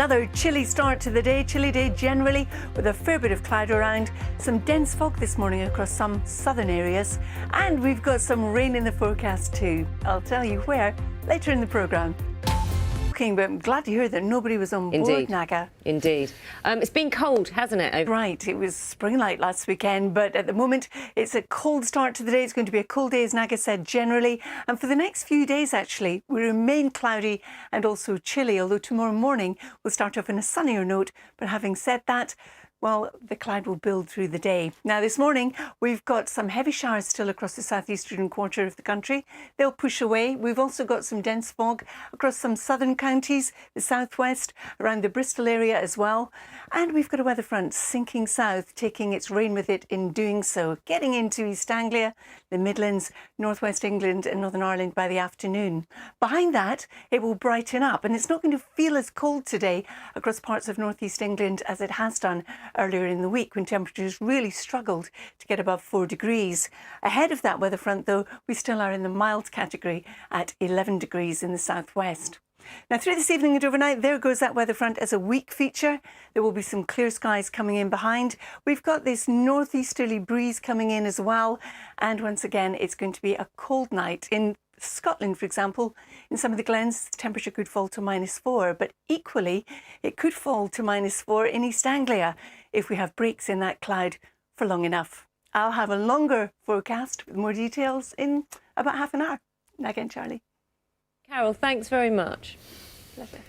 Another chilly start to the day, chilly day generally, with a fair bit of cloud around, some dense fog this morning across some southern areas, and we've got some rain in the forecast too. I'll tell you where later in the programme. But I'm glad to hear that nobody was on board, Naga. Indeed. It's been cold, hasn't it? Right, it was spring-like last weekend, but at the moment it's a cold start to the day. It's going to be a cold day, as Naga said, generally. And for the next few days, actually, we remain cloudy and also chilly, although tomorrow morning we'll start off on a sunnier note. But having said that, well, the cloud will build through the day. Now, this morning, we've got some heavy showers still across the southeastern quarter of the country. They'll push away. We've also got some dense fog across some southern counties, the southwest, around the Bristol area as well. And we've got a weather front sinking south, taking its rain with it in doing so, getting into East Anglia, the Midlands, northwest England and Northern Ireland by the afternoon. Behind that, it will brighten up, and it's not going to feel as cold today across parts of northeast England as it has done earlier in the week, when temperatures really struggled to get above 4 degrees. Ahead of that weather front, though, we still are in the mild category at 11 degrees in the southwest. Now, through this evening and overnight, there goes that weather front as a weak feature. There will be some clear skies coming in behind. We've got this northeasterly breeze coming in as well. And once again, it's going to be a cold night. In Scotland, for example, in some of the glens, the temperature could fall to -4, but equally, it could fall to -4 in East Anglia if we have breaks in that cloud for long enough. I'll have a longer forecast with more details in about half an hour. Again, Charlie. Carol, thanks very much. Pleasure.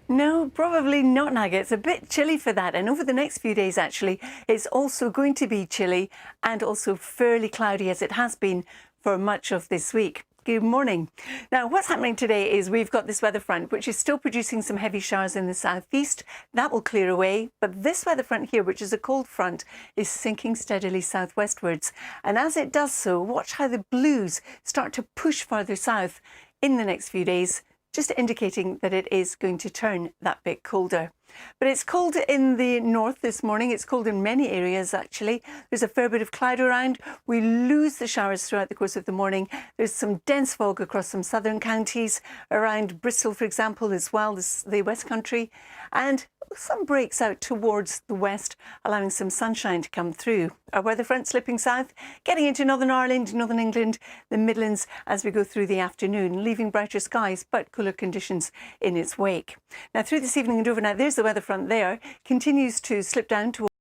No, probably not, Naga. It's a bit chilly for that. And over the next few days, actually, it's also going to be chilly and also fairly cloudy, as it has been for much of this week. Good morning. Now, what's happening today is we've got this weather front, which is still producing some heavy showers in the southeast. That will clear away. But this weather front here, which is a cold front, is sinking steadily southwestwards. And as it does so, watch how the blues start to push further south in the next few days, just indicating that it is going to turn that bit colder. But it's cold in the north this morning. It's cold in many areas, actually. There's a fair bit of cloud around. We lose the showers throughout the course of the morning. There's some dense fog across some southern counties, around Bristol, for example, as well as the West Country. And some breaks out towards the west, allowing some sunshine to come through. Our weather front slipping south, getting into Northern Ireland, Northern England, the Midlands as we go through the afternoon, leaving brighter skies but cooler conditions in its wake. Now, through this evening and overnight, there's the weather front there, continues to slip down towards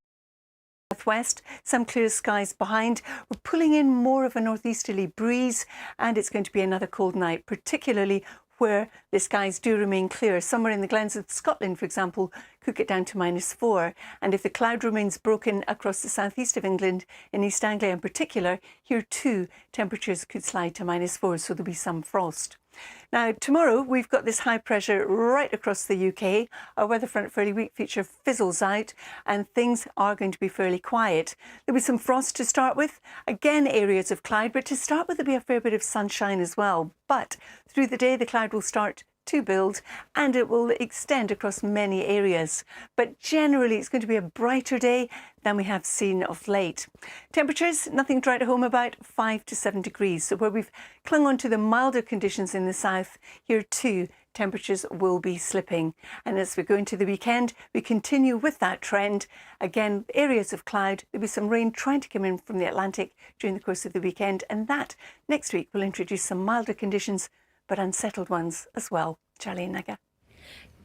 southwest, some clear skies behind. We're pulling in more of a northeasterly breeze, and it's going to be another cold night, particularly where the skies do remain clear. Somewhere in the glens of Scotland, for example, could get down to -4. And if the cloud remains broken across the southeast of England, in East Anglia in particular, here too, temperatures could slide to -4, so there'll be some frost. Now, tomorrow, we've got this high pressure right across the UK. Our weather front fairly weak feature fizzles out, and things are going to be fairly quiet. There'll be some frost to start with. Again, areas of cloud, but to start with, there'll be a fair bit of sunshine as well. But through the day, the cloud will start to build, and it will extend across many areas. But generally, it's going to be a brighter day than we have seen of late. Temperatures, nothing to write home about, 5 to 7 degrees. So where we've clung on to the milder conditions in the south, here too, temperatures will be slipping. And as we go into the weekend, we continue with that trend. Again, areas of cloud. There'll be some rain trying to come in from the Atlantic during the course of the weekend. And that next week will introduce some milder conditions, but unsettled ones as well. Charlie and Naga.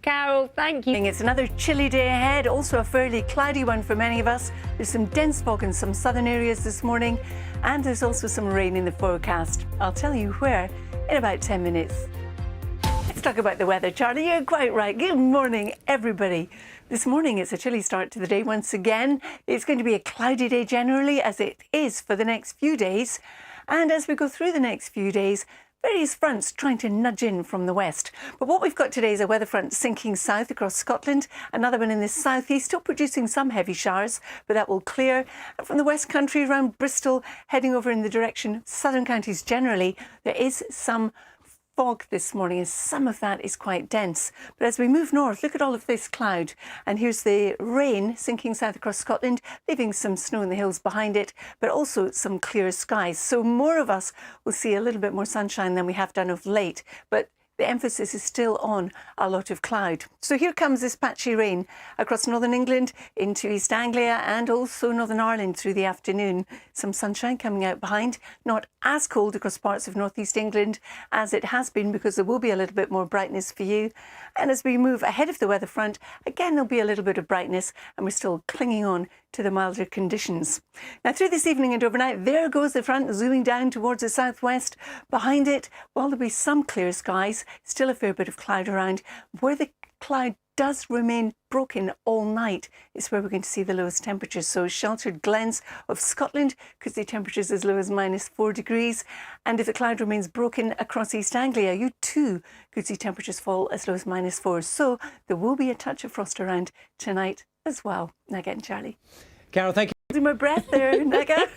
Carol, thank you. It's another chilly day ahead, also a fairly cloudy one for many of us. There's some dense fog in some southern areas this morning, and there's also some rain in the forecast. I'll tell you where in about 10 minutes. Let's talk about the weather, Charlie. You're quite right. Good morning, everybody. This morning, it's a chilly start to the day once again. It's going to be a cloudy day generally, as it is for the next few days. And as we go through the next few days, various fronts trying to nudge in from the west. But what we've got today is a weather front sinking south across Scotland, another one in the southeast, still producing some heavy showers, but that will clear. And from the West Country around Bristol, heading over in the direction of southern counties generally, there is some fog this morning, and some of that is quite dense. But as we move north, look at all of this cloud. And here's the rain sinking south across Scotland, leaving some snow in the hills behind it, but also some clear skies. So more of us will see a little bit more sunshine than we have done of late. But the emphasis is still on a lot of cloud. So here comes this patchy rain across northern England into East Anglia and also Northern Ireland through the afternoon. Some sunshine coming out behind, not as cold across parts of northeast England as it has been, because there will be a little bit more brightness for you. And as we move ahead of the weather front, again there'll be a little bit of brightness, and we're still clinging on to the milder conditions. Now through this evening and overnight, there goes the front zooming down towards the southwest. Behind it, well, there'll be some clear skies, still a fair bit of cloud around. Where the cloud does remain broken all night is where we're going to see the lowest temperatures. So sheltered glens of Scotland could see temperatures as low as -4 degrees. And if the cloud remains broken across East Anglia, you too could see temperatures fall as low as -4. So there will be a touch of frost around tonight as well. Now getting Charlie. Carol, thank you. Losing my breath there, Naga.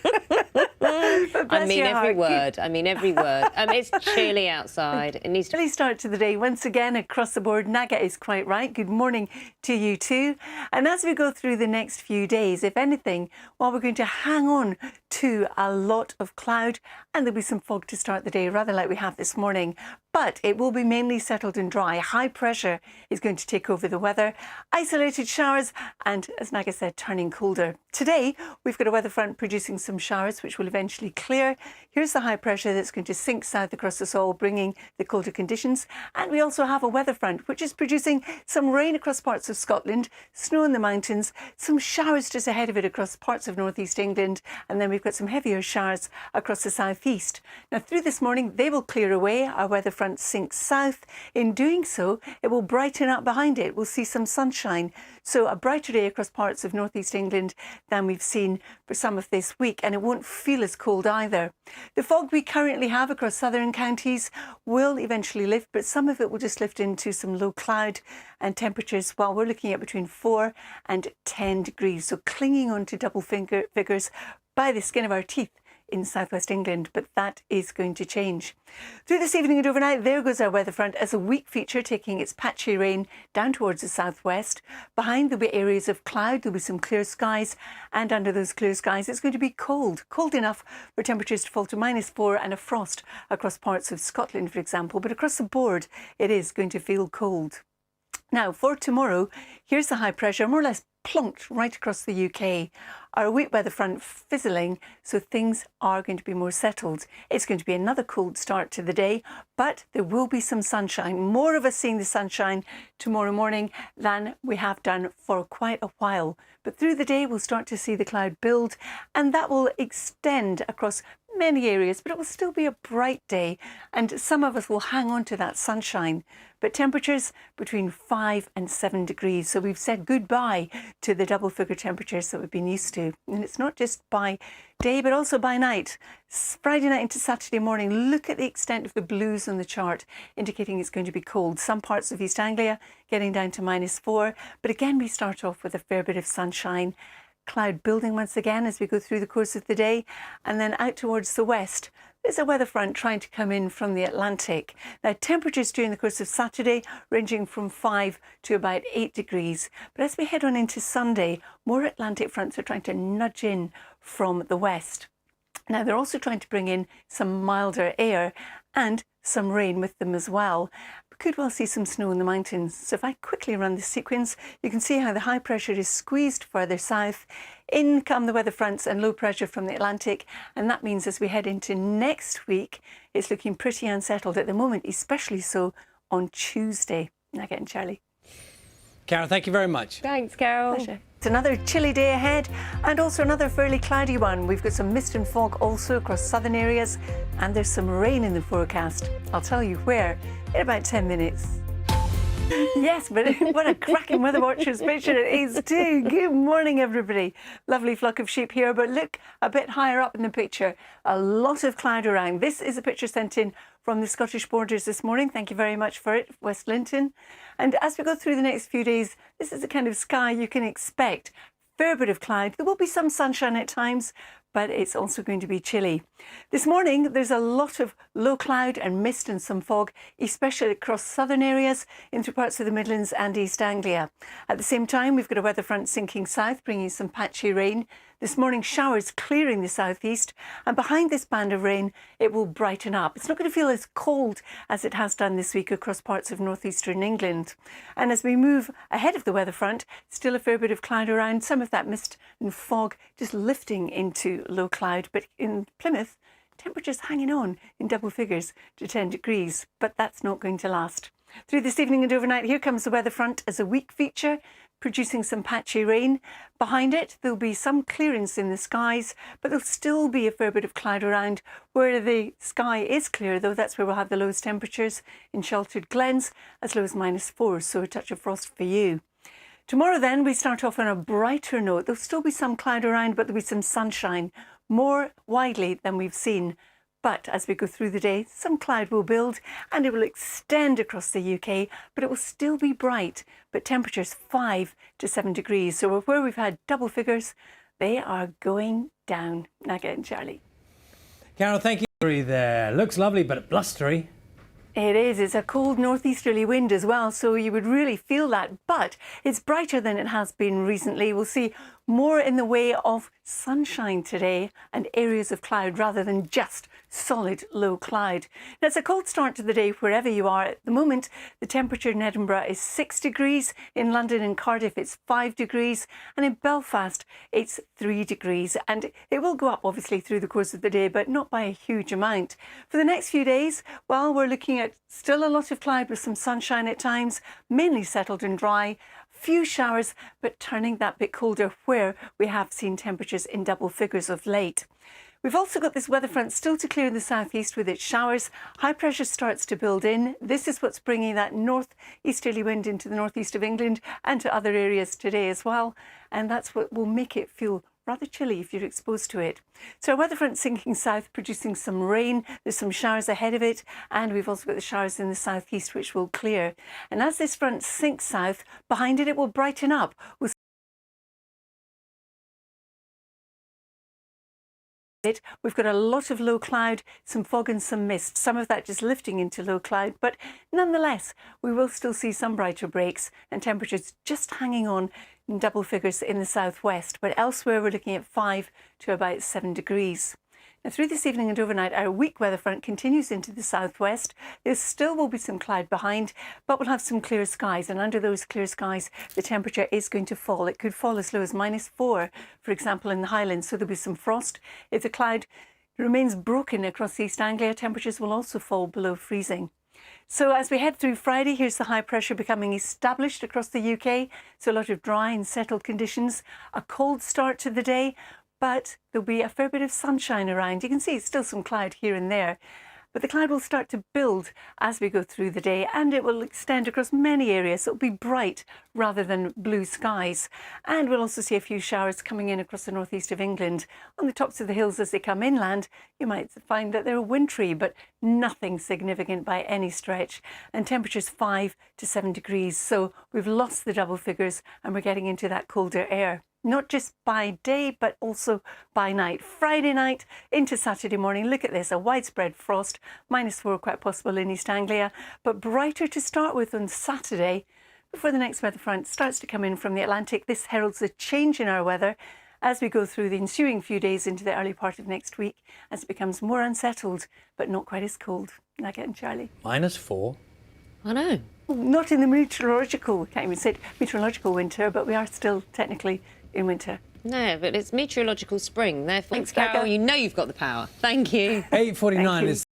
I mean every word. I mean every word. It's chilly outside. It needs to Early start to the day once again across the board. Naga is quite right. Good morning to you too. And as we go through the next few days, if anything, well, we're going to hang on to a lot of cloud, and there'll be some fog to start the day, rather like we have this morning. But it will be mainly settled and dry. High pressure is going to take over the weather. Isolated showers and, as Naga said, turning colder. Today, we've got a weather front producing some showers which will eventually clear. Here's the high pressure that's going to sink south across us all, bringing the colder conditions. And we also have a weather front which is producing some rain across parts of Scotland, snow in the mountains, some showers just ahead of it across parts of northeast England. And then we've got some heavier showers across the southeast. Now, through this morning, they will clear away. Our weather front sinks south. In doing so, it will brighten up behind it. We'll see some sunshine. So a brighter day across parts of northeast England than we've seen for some of this week, and it won't feel as cold either. The fog we currently have across southern counties will eventually lift, but some of it will just lift into some low cloud, and temperatures, well, we're looking at between 4 and 10 degrees. So clinging on to double figures by the skin of our teeth in southwest England, but that is going to change. Through this evening and overnight, there goes our weather front as a weak feature taking its patchy rain down towards the southwest. Behind there'll be areas of cloud, there'll be some clear skies, and under those clear skies it's going to be cold enough for temperatures to fall to -4 and a frost across parts of Scotland, for example, but across the board it is going to feel cold. Now, for tomorrow, here's the high pressure, more or less plonked right across the UK. Our weak weather front fizzling, so things are going to be more settled. It's going to be another cold start to the day, but there will be some sunshine. More of us seeing the sunshine tomorrow morning than we have done for quite a while. But through the day, we'll start to see the cloud build, and that will extend across many areas, but it will still be a bright day, and some of us will hang on to that sunshine. But temperatures between 5 and 7 degrees. So we've said goodbye to the double figure temperatures that we've been used to. And it's not just by day, but also by night. Friday night into Saturday morning, look at the extent of the blues on the chart, indicating it's going to be cold. Some parts of East Anglia getting down to -4. But again, we start off with a fair bit of sunshine. Cloud building once again as we go through the course of the day, and then out towards the west. There's a weather front trying to come in from the Atlantic. Now, temperatures during the course of Saturday ranging from 5 to about 8 degrees. But as we head on into Sunday, more Atlantic fronts are trying to nudge in from the west. Now, they're also trying to bring in some milder air and some rain with them as well. We could well see some snow in the mountains. So if I quickly run the sequence, you can see how the high pressure is squeezed further south. In come the weather fronts and low pressure from the Atlantic. And that means as we head into next week, it's looking pretty unsettled at the moment, especially so on Tuesday. Now getting Charlie. Carol, thank you very much. Thanks, Carol. Pleasure. It's another chilly day ahead, and also another fairly cloudy one. We've got some mist and fog also across southern areas, and there's some rain in the forecast. I'll tell you where in about 10 minutes. Yes, but what a cracking Weather Watchers picture it is too. Good morning, everybody. Lovely flock of sheep here, but look a bit higher up in the picture. A lot of cloud around. This is a picture sent in from the Scottish borders this morning. Thank you very much for it, West Linton. And as we go through the next few days, this is the kind of sky you can expect. Fair bit of cloud. There will be some sunshine at times, but it's also going to be chilly. This morning, there's a lot of low cloud and mist and some fog, especially across southern areas into parts of the Midlands and East Anglia. At the same time, we've got a weather front sinking south, bringing some patchy rain. This morning, showers clearing the southeast, and behind this band of rain, it will brighten up. It's not going to feel as cold as it has done this week across parts of northeastern England. And as we move ahead of the weather front, still a fair bit of cloud around, some of that mist and fog just lifting into low cloud. But in Plymouth, temperatures hanging on in double figures to 10 degrees, but that's not going to last. Through this evening and overnight, here comes the weather front as a weak feature, producing some patchy rain. Behind it, there'll be some clearance in the skies, but there'll still be a fair bit of cloud around. Where the sky is clear, though, that's where we'll have the lowest temperatures in sheltered glens, as low as -4, so a touch of frost for you. Tomorrow then, we start off on a brighter note. There'll still be some cloud around, but there'll be some sunshine, more widely than we've seen. But as we go through the day, some cloud will build and it will extend across the UK, but it will still be bright, but temperatures 5 to 7 degrees. So where we've had double figures, they are going down. Nugget and Charlie. Carol, thank you. There. Looks lovely, but blustery. It is. It's a cold northeasterly wind as well, so you would really feel that. But it's brighter than it has been recently. We'll see more in the way of sunshine today and areas of cloud rather than just solid low cloud. Now, it's a cold start to the day wherever you are. At the moment, the temperature in Edinburgh is 6 degrees. In London and Cardiff, it's 5 degrees. And in Belfast, it's 3 degrees. And it will go up, obviously, through the course of the day, but not by a huge amount. For the next few days, well, we're looking at still a lot of cloud with some sunshine at times, mainly settled and dry. Few showers, but turning that bit colder where we have seen temperatures in double figures of late. We've also got this weather front still to clear in the southeast with its showers. High pressure starts to build in. This is what's bringing that northeasterly wind into the northeast of England and to other areas today as well. And that's what will make it feel rather chilly if you're exposed to it. So our weather front sinking south, producing some rain. There's some showers ahead of it, and we've also got the showers in the southeast which will clear. And as this front sinks south, behind it, it will brighten up with We've got a lot of low cloud, some fog and some mist, some of that just lifting into low cloud, but nonetheless, we will still see some brighter breaks and temperatures just hanging on in double figures in the southwest, but elsewhere we're looking at 5 to about 7 degrees. Now, through this evening and overnight, our weak weather front continues into the southwest. There still will be some cloud behind, but we'll have some clear skies. And under those clear skies, the temperature is going to fall. It could fall as low as -4, for example, in the Highlands. So there'll be some frost. If the cloud remains broken across East Anglia, temperatures will also fall below freezing. So as we head through Friday, here's the high pressure becoming established across the UK. So a lot of dry and settled conditions. A cold start to the day, but there'll be a fair bit of sunshine around. You can see it's still some cloud here and there, but the cloud will start to build as we go through the day, and it will extend across many areas. So it'll be bright rather than blue skies. And we'll also see a few showers coming in across the northeast of England. On the tops of the hills as they come inland, you might find that they're wintry, but nothing significant by any stretch. And temperatures 5 to 7 degrees. So we've lost the double figures and we're getting into that colder air. Not just by day, but also by night. Friday night into Saturday morning, look at this, a widespread frost, -4 quite possible in East Anglia, but brighter to start with on Saturday before the next weather front starts to come in from the Atlantic. This heralds a change in our weather as we go through the ensuing few days into the early part of next week, as it becomes more unsettled, but not quite as cold. Nugget and Charlie. -4. I know. Not in the meteorological, can't even say it, meteorological winter, but we are still technically in winter. No, but it's meteorological spring. Therefore, Thanks, Carol, Gaga. you know you've got the power. Thank you. 8:49 Thank you. is